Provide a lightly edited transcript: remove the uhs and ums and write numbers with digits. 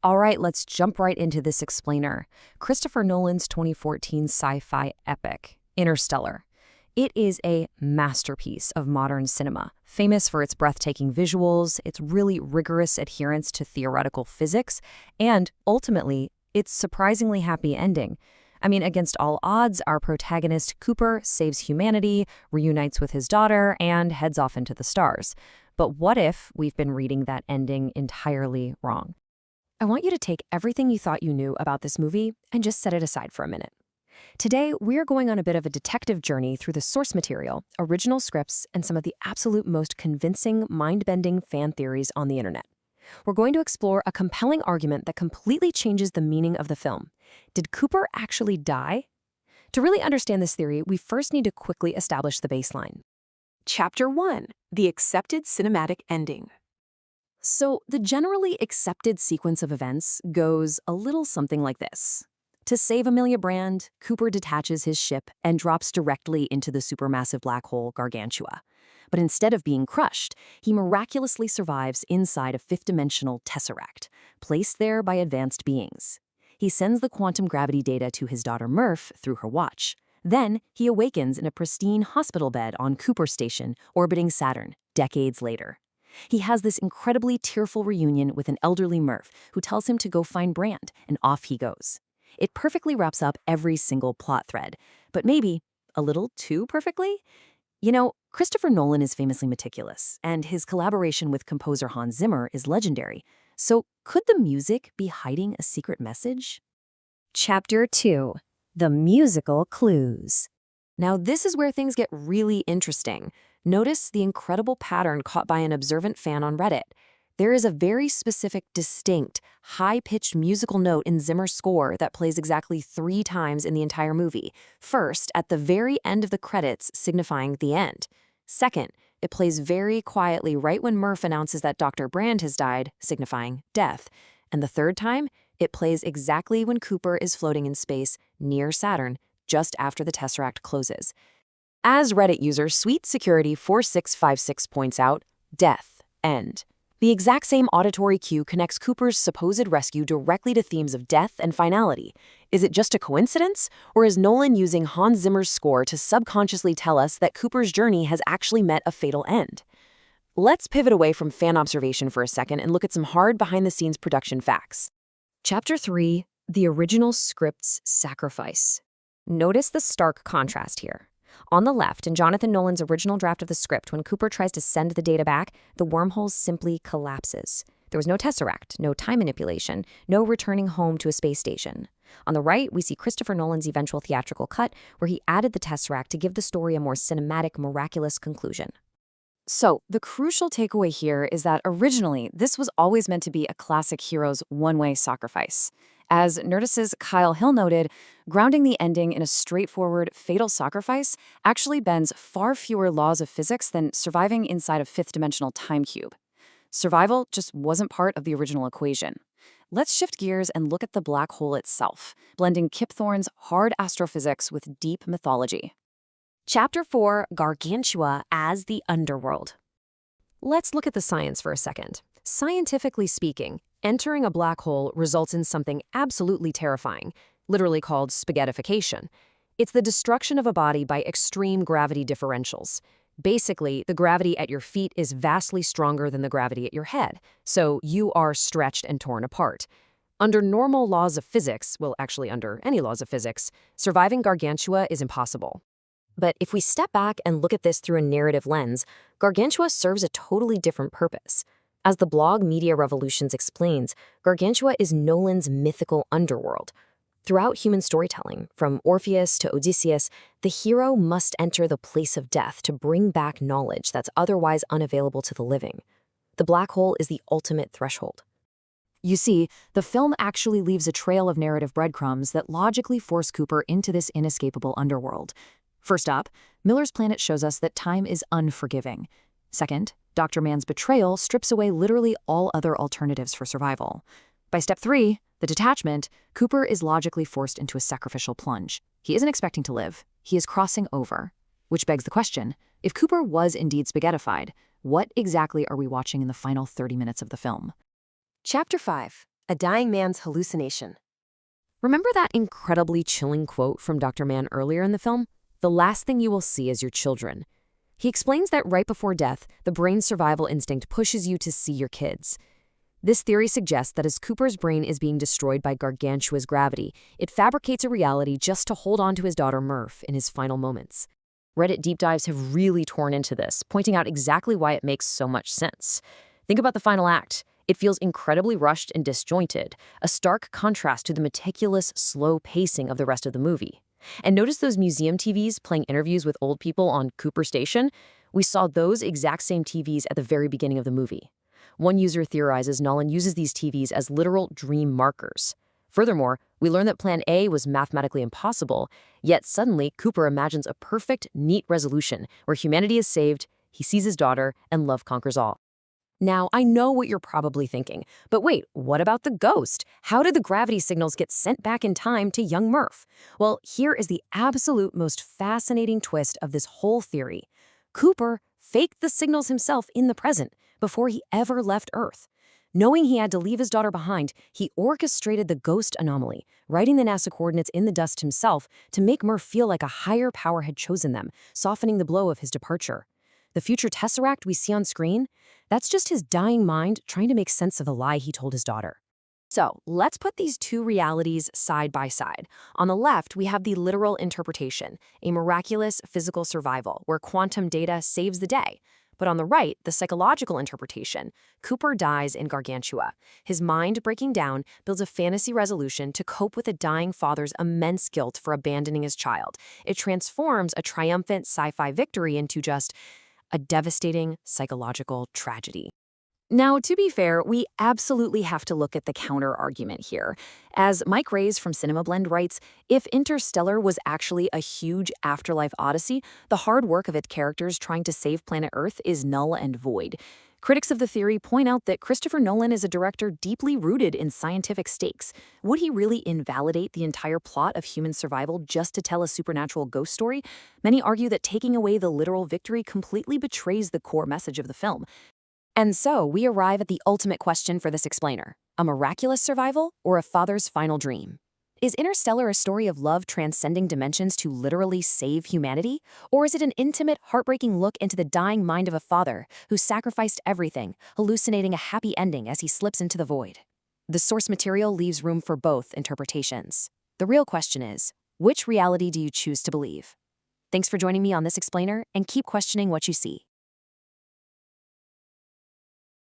All right, let's jump right into this explainer. Christopher Nolan's 2014 sci-fi epic, Interstellar. It is a masterpiece of modern cinema, famous for its breathtaking visuals, its really rigorous adherence to theoretical physics, and, ultimately, its surprisingly happy ending. I mean, against all odds, our protagonist, Cooper, saves humanity, reunites with his daughter, and heads off into the stars. But what if we've been reading that ending entirely wrong? I want you to take everything you thought you knew about this movie and just set it aside for a minute. Today, we're going on a bit of a detective journey through the source material, original scripts, and some of the absolute most convincing, mind-bending fan theories on the internet. We're going to explore a compelling argument that completely changes the meaning of the film. Did Cooper actually die? To really understand this theory, we first need to quickly establish the baseline. Chapter 1. The Accepted Cinematic Ending. So, the generally accepted sequence of events goes a little something like this. To save Amelia Brand, Cooper detaches his ship and drops directly into the supermassive black hole Gargantua. But instead of being crushed, he miraculously survives inside a fifth-dimensional tesseract, placed there by advanced beings. He sends the quantum gravity data to his daughter Murph through her watch. Then, he awakens in a pristine hospital bed on Cooper Station, orbiting Saturn, decades later. He has this incredibly tearful reunion with an elderly Murph who tells him to go find Brand, and off he goes. It perfectly wraps up every single plot thread, but maybe a little too perfectly? You know, Christopher Nolan is famously meticulous, and his collaboration with composer Hans Zimmer is legendary. So could the music be hiding a secret message? Chapter 2. The Musical Clues. Now this is where things get really interesting. Notice the incredible pattern caught by an observant fan on Reddit. There is a very specific, distinct, high-pitched musical note in Zimmer's score that plays exactly 3 times in the entire movie. First, at the very end of the credits, signifying the end. Second, it plays very quietly right when Murph announces that Dr. Brand has died, signifying death. And the third time, it plays exactly when Cooper is floating in space near Saturn, just after the Tesseract closes. As Reddit user Sweet Security 4656 points out, death, end. The exact same auditory cue connects Cooper's supposed rescue directly to themes of death and finality. Is it just a coincidence, or is Nolan using Hans Zimmer's score to subconsciously tell us that Cooper's journey has actually met a fatal end? Let's pivot away from fan observation for a second and look at some hard behind-the-scenes production facts. Chapter 3. The Original Script's Sacrifice. Notice the stark contrast here. On the left, in Jonathan Nolan's original draft of the script, when Cooper tries to send the data back, the wormhole simply collapses. There was no tesseract, no time manipulation, no returning home to a space station. On the right, we see Christopher Nolan's eventual theatrical cut, where he added the tesseract to give the story a more cinematic, miraculous conclusion. So, the crucial takeaway here is that originally, this was always meant to be a classic hero's one-way sacrifice. As Nerdist's Kyle Hill noted, grounding the ending in a straightforward, fatal sacrifice actually bends far fewer laws of physics than surviving inside a fifth-dimensional time cube. Survival just wasn't part of the original equation. Let's shift gears and look at the black hole itself, blending Kip Thorne's hard astrophysics with deep mythology. Chapter 4, Gargantua as the Underworld. Let's look at the science for a second. Scientifically speaking, entering a black hole results in something absolutely terrifying, literally called spaghettification. It's the destruction of a body by extreme gravity differentials. Basically, the gravity at your feet is vastly stronger than the gravity at your head, so you are stretched and torn apart. Under normal laws of physics, well, actually under any laws of physics, surviving Gargantua is impossible. But if we step back and look at this through a narrative lens, Gargantua serves a totally different purpose. As the blog Media Revolutions explains, Gargantua is Nolan's mythical underworld. Throughout human storytelling, from Orpheus to Odysseus, the hero must enter the place of death to bring back knowledge that's otherwise unavailable to the living. The black hole is the ultimate threshold. You see, the film actually leaves a trail of narrative breadcrumbs that logically force Cooper into this inescapable underworld. First up, Miller's Planet shows us that time is unforgiving. Second, Dr. Mann's betrayal strips away literally all other alternatives for survival. By step 3, the detachment, Cooper is logically forced into a sacrificial plunge. He isn't expecting to live. He is crossing over. Which begs the question, if Cooper was indeed spaghettified, what exactly are we watching in the final 30 minutes of the film? Chapter 5. A dying man's hallucination. Remember that incredibly chilling quote from Dr. Mann earlier in the film? The last thing you will see is your children. He explains that right before death, the brain's survival instinct pushes you to see your kids. This theory suggests that as Cooper's brain is being destroyed by gargantuous gravity, it fabricates a reality just to hold on to his daughter Murph in his final moments. Reddit deep dives have really torn into this, pointing out exactly why it makes so much sense. Think about the final act. It feels incredibly rushed and disjointed, a stark contrast to the meticulous, slow pacing of the rest of the movie. And notice those museum TVs playing interviews with old people on Cooper Station? We saw those exact same TVs at the very beginning of the movie. One user theorizes Nolan uses these TVs as literal dream markers. Furthermore, we learn that Plan A was mathematically impossible, yet suddenly Cooper imagines a perfect, neat resolution where humanity is saved, he sees his daughter, and love conquers all. Now, I know what you're probably thinking, but wait, what about the ghost? How did the gravity signals get sent back in time to young Murph? Well, here is the absolute most fascinating twist of this whole theory. Cooper faked the signals himself in the present, before he ever left Earth. Knowing he had to leave his daughter behind, he orchestrated the ghost anomaly, writing the NASA coordinates in the dust himself to make Murph feel like a higher power had chosen them, softening the blow of his departure. The future tesseract we see on screen, that's just his dying mind trying to make sense of the lie he told his daughter. So, let's put these two realities side by side. On the left, we have the literal interpretation, a miraculous physical survival where quantum data saves the day. But on the right, the psychological interpretation, Cooper dies in Gargantua. His mind, breaking down, builds a fantasy resolution to cope with a dying father's immense guilt for abandoning his child. It transforms a triumphant sci-fi victory into just a devastating psychological tragedy. Now, to be fair, we absolutely have to look at the counter-argument here. As Mike Rays from CinemaBlend writes, if Interstellar was actually a huge afterlife odyssey, the hard work of its characters trying to save planet Earth is null and void. Critics of the theory point out that Christopher Nolan is a director deeply rooted in scientific stakes. Would he really invalidate the entire plot of human survival just to tell a supernatural ghost story? Many argue that taking away the literal victory completely betrays the core message of the film. And so we arrive at the ultimate question for this explainer: a miraculous survival or a father's final dream? Is Interstellar a story of love transcending dimensions to literally save humanity? Or is it an intimate, heartbreaking look into the dying mind of a father who sacrificed everything, hallucinating a happy ending as he slips into the void? The source material leaves room for both interpretations. The real question is, which reality do you choose to believe? Thanks for joining me on this explainer, and keep questioning what you see.